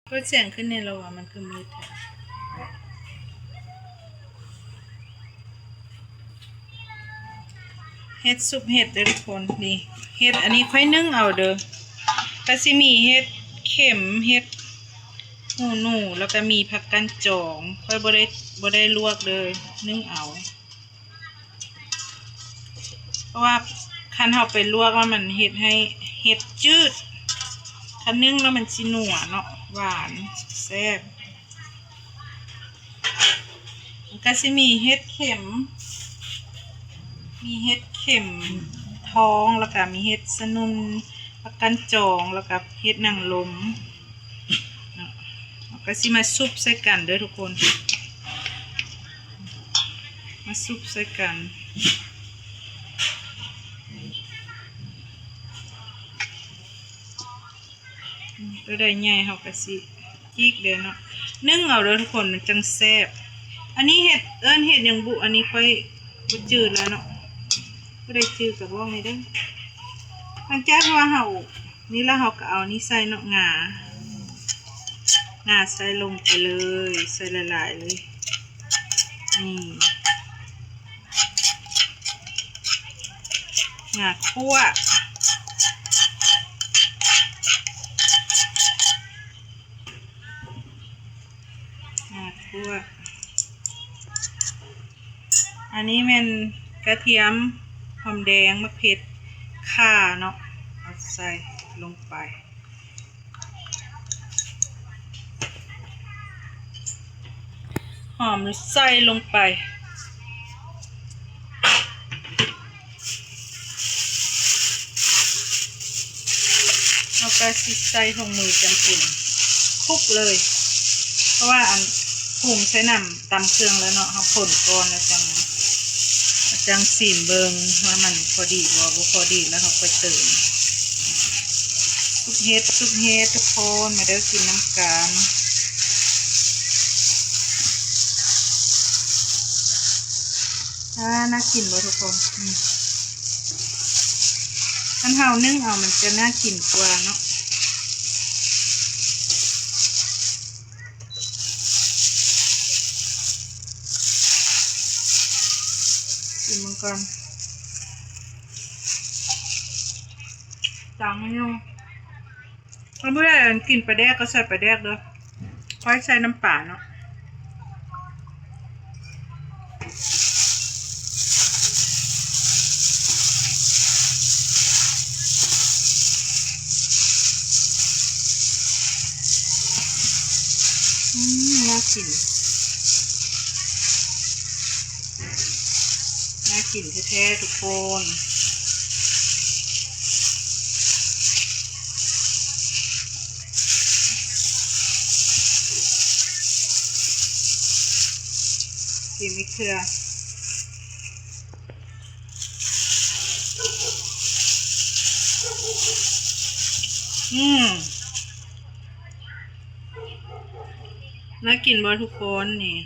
ก็เสียงขึ้นในเราว่ามันคือมืดแท้เฮ็ดซุปเห็ดเด้อทุกคนนี่เห็ดอันนี้ค่อยนึ่งเอาเด้อก็สิมีเห็ดเข็มเห็ดหนูแล้วก็มีผักกันจองค่อยบ่ได้ลวกเลยนึ่งเอาเพราะว่าคันเฮาไปลวกว่ามันเฮ็ดให้เห็ดจืดคันนึ่งแล้วมันสินัวเนาะหวานแซ่บก็สิมีเห็ดเข็มท้องแล้วก็มีเห็ดสนุนผักกันจองแล้วก็เห็ดนางรมก็สิมาซุปใส่กันเด้อทุกคนมาซุปใส่กันตัวใดใหญ่เขาก็สิจีกเด้อเนาะนึ่งเอาเด้อทุกคนมันจังแซ่บอันนี้เห็ดเห็ดยังบุอันนี้ค่อยบ่จืดแล้วเนาะก็ได้จืดกับว่องนี้ได้หลังจากว่าเขานี่แล้วเขาก็เอานี่ใส่เนาะงาใส่ลงไปเลยใส่หลายๆเลยนี่งาคั่วอันนี้เป็นกระเทียมหอมแดงมะเขือข่าเนาะเอาใส่ลงไปหอมใส่ลงไปเอากระสิใส่ถุงมือจำเป็นคลุกเลยเพราะว่าอันผงใช้น้ำตำเครื่องแล้วเนาะเขาคนก้อนแล้วจังสีเบิงว่ามันพอดีบ่พอดีแล้วเขาไปเติมซุปเฮ็ดทุกคนมาเด้อกินน้ำกันน่ากินบ่ทุกคนอันเฮานึ่งเอามันจะน่ากินกว่าเนาะกินมันก่อนจังไม่ยุ่งถ้าไม่ได้กินปลาแดกก็ใส่ปลาแดกเด้อค่อยใส่น้ำปลาเนาะน่ากินแท้ๆทุกคนกินไม่เคือน่ากินบ่ทุกคนนี่